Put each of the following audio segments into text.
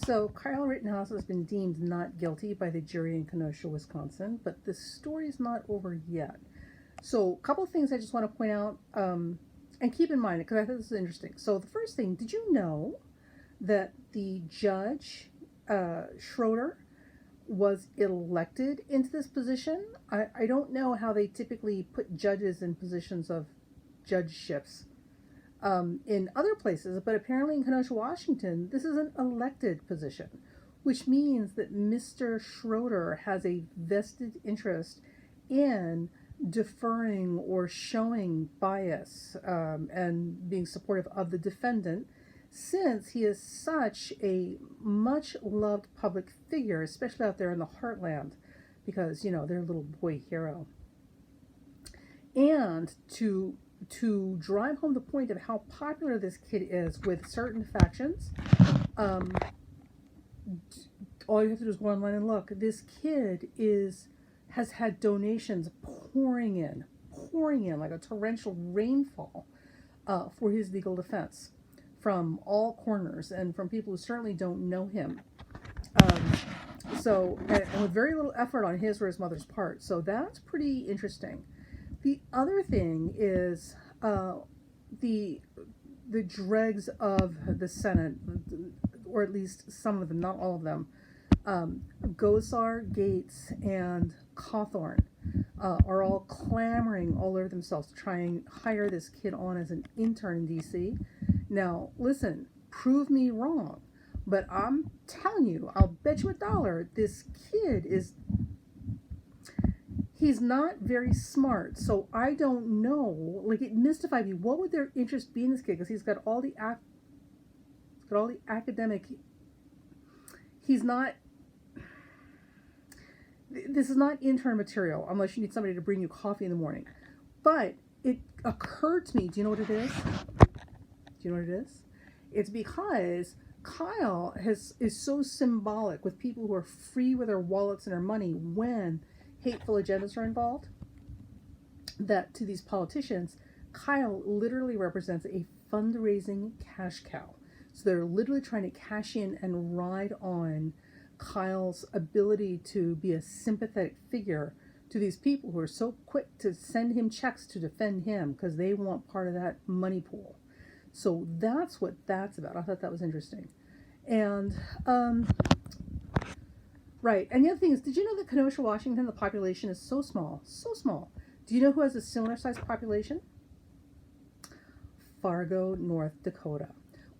So Kyle Rittenhouse has been deemed not guilty by the jury in Kenosha, Wisconsin, but the story is not over yet. So a couple of things I just want to point out, and keep in mind, because I think this is interesting. So the first thing, did you know that the judge, Schroeder, was elected into this position? I don't know how they typically put judges in positions of judgeships in other places, but apparently in Kenosha, Washington, this is an elected position, which means that Mr. Schroeder has a vested interest in deferring or showing bias and being supportive of the defendant, since he is such a much loved public figure, especially out there in the heartland, because they're a little boy hero. And to drive home the point of how popular this kid is with certain factions, all you have to do is go online and look. This kid has had donations pouring in like a torrential rainfall for his legal defense from all corners and from people who certainly don't know him. And with very little effort on his or his mother's part. So that's pretty interesting. The other thing is the dregs of the Senate, or at least some of them, not all of them, Gosar, Gates, and Cawthorn are all clamoring all over themselves to try and hire this kid on as an intern in D.C. Now, listen, prove me wrong, but I'm telling you, I'll bet you $1, this kid he's not very smart, so I don't know. Like, it mystified me. What would their interest be in this kid? Because he's got all the academic. He's not. This is not intern material unless you need somebody to bring you coffee in the morning. But it occurred to me. Do you know what it is? It's because Kyle is so symbolic with people who are free with their wallets and their money when hateful agendas are involved, that to these politicians, Kyle literally represents a fundraising cash cow. So they're literally trying to cash in and ride on Kyle's ability to be a sympathetic figure to these people who are so quick to send him checks to defend him because they want part of that money pool. So that's what that's about. I thought that was interesting. And right. And the other thing is, did you know that Kenosha, Washington, the population is so small? So small. Do you know who has a similar sized population? Fargo, North Dakota.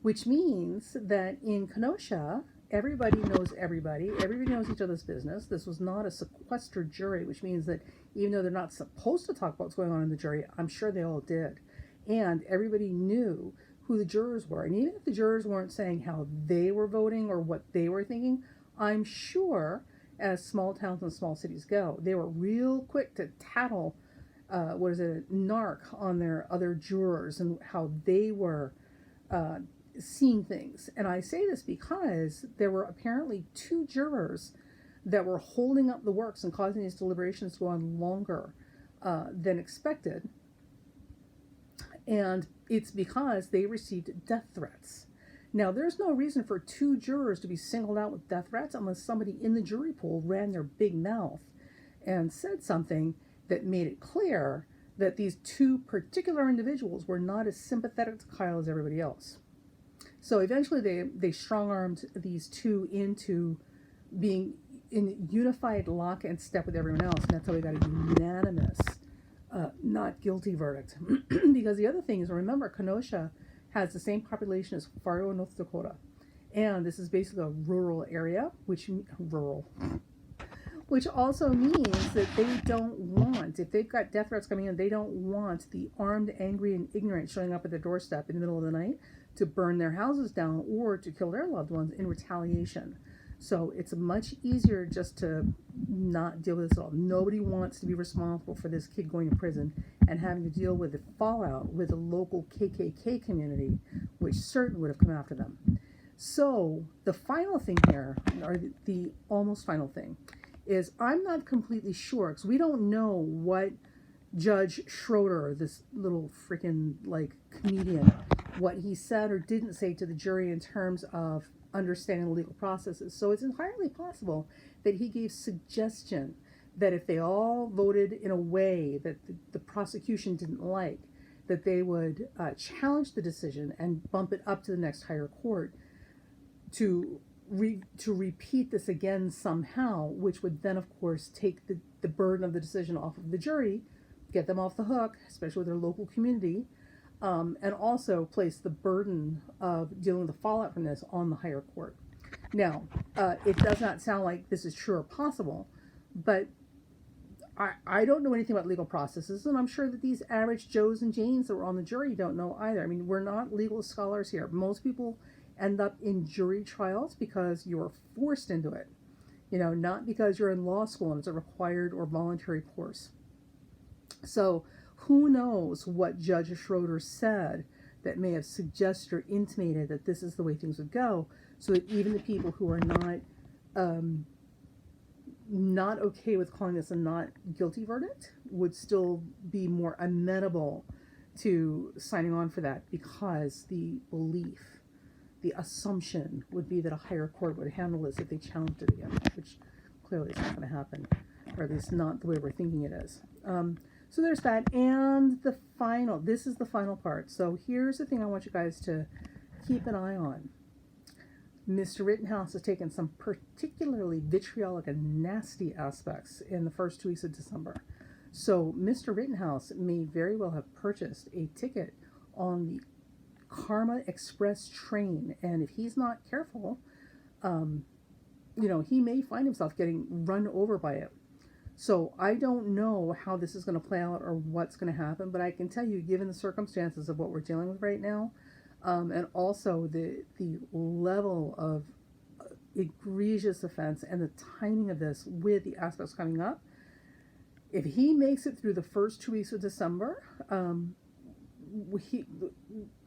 Which means that in Kenosha, everybody knows everybody. Everybody knows each other's business. This was not a sequestered jury, which means that even though they're not supposed to talk about what's going on in the jury, I'm sure they all did. And everybody knew who the jurors were. And even if the jurors weren't saying how they were voting or what they were thinking, I'm sure, as small towns and small cities go, they were real quick to tattle, narc on their other jurors and how they were seeing things. And I say this because there were apparently 2 jurors that were holding up the works and causing these deliberations to go on longer than expected. And it's because they received death threats. Now, there's no reason for 2 jurors to be singled out with death threats unless somebody in the jury pool ran their big mouth and said something that made it clear that these 2 particular individuals were not as sympathetic to Kyle as everybody else. So eventually they strong-armed these 2 into being in unified lock and step with everyone else, and that's how we got a unanimous not guilty verdict. Because the other thing is, remember, Kenosha has the same population as Fargo, North Dakota. And this is basically a rural area, which also means that they don't want, if they've got death threats coming in, they don't want the armed, angry, and ignorant showing up at their doorstep in the middle of the night to burn their houses down or to kill their loved ones in retaliation. So it's much easier just to not deal with this at all. Nobody wants to be responsible for this kid going to prison and having to deal with the fallout with the local KKK community, which certainly would have come after them. So the final thing here, or the almost final thing, is I'm not completely sure, because we don't know what Judge Schroeder, this little freaking comedian, what he said or didn't say to the jury in terms of understanding the legal processes. So it's entirely possible that he gave suggestion that if they all voted in a way that the prosecution didn't like, that they would challenge the decision and bump it up to the next higher court to repeat this again somehow, which would then, of course, take the burden of the decision off of the jury, get them off the hook, especially with their local community, and also place the burden of dealing with the fallout from this on the higher court. Now, it does not sound like this is true or possible, but I don't know anything about legal processes, and I'm sure that these average Joes and Janes that were on the jury don't know either. I mean, we're not legal scholars here. Most people end up in jury trials because you're forced into it, not because you're in law school and it's a required or voluntary course. So who knows what Judge Schroeder said that may have suggested or intimated that this is the way things would go, so that even the people who are not okay with calling this a not guilty verdict would still be more amenable to signing on for that, because the belief, the assumption would be that a higher court would handle this if they challenged it again, which clearly is not going to happen, or at least not the way we're thinking it is. So there's that, and this is the final part. So here's the thing I want you guys to keep an eye on. Mr. Rittenhouse has taken some particularly vitriolic and nasty aspects in the first 2 weeks of December. So Mr. Rittenhouse may very well have purchased a ticket on the Karma Express train, and if he's not careful, he may find himself getting run over by it. So I don't know how this is going to play out or what's going to happen, but I can tell you, given the circumstances of what we're dealing with right now, and also the level of egregious offense and the timing of this with the aspects coming up, if he makes it through the first 2 weeks of December,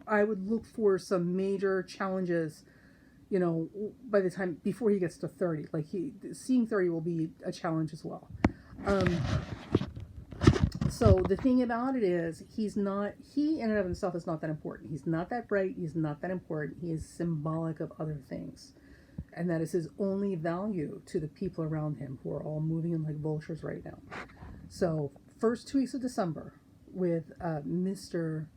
I would look for some major challenges, by the time before he gets to 30. Like seeing 30 will be a challenge as well. So the thing about it is, he in and of himself is not that important. He's not that bright. He's not that important. He is symbolic of other things. And that is his only value to the people around him, who are all moving in like vultures right now. So first 2 weeks of December with Mr.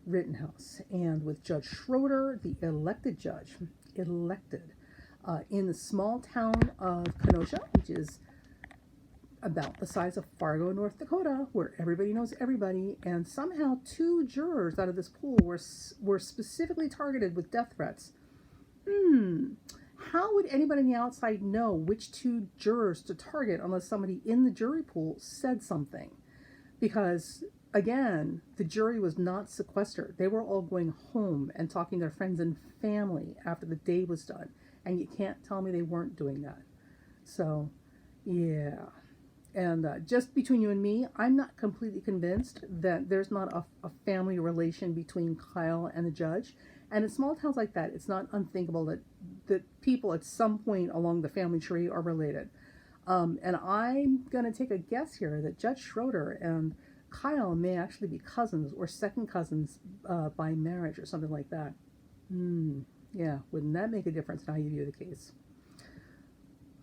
Rittenhouse and with Judge Schroeder, the elected judge, in the small town of Kenosha, which is about the size of Fargo, North Dakota, where everybody knows everybody, and somehow 2 jurors out of this pool were specifically targeted with death threats. How would anybody on the outside know which 2 jurors to target unless somebody in the jury pool said something? Because, again, the jury was not sequestered. They were all going home and talking to their friends and family after the day was done, and you can't tell me they weren't doing that. So, yeah. And just between you and me, I'm not completely convinced that there's not a family relation between Kyle and the judge. And in small towns like that, it's not unthinkable that people at some point along the family tree are related. And I'm going to take a guess here that Judge Schroeder and Kyle may actually be cousins or second cousins by marriage or something like that. Yeah, wouldn't that make a difference in how you view the case?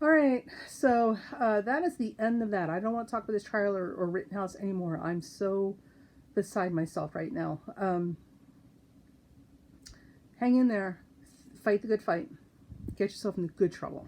All right, so that is the end of that. I don't want to talk about this trial or Rittenhouse anymore. I'm so beside myself right now. Hang in there. Fight the good fight. Get yourself into good trouble.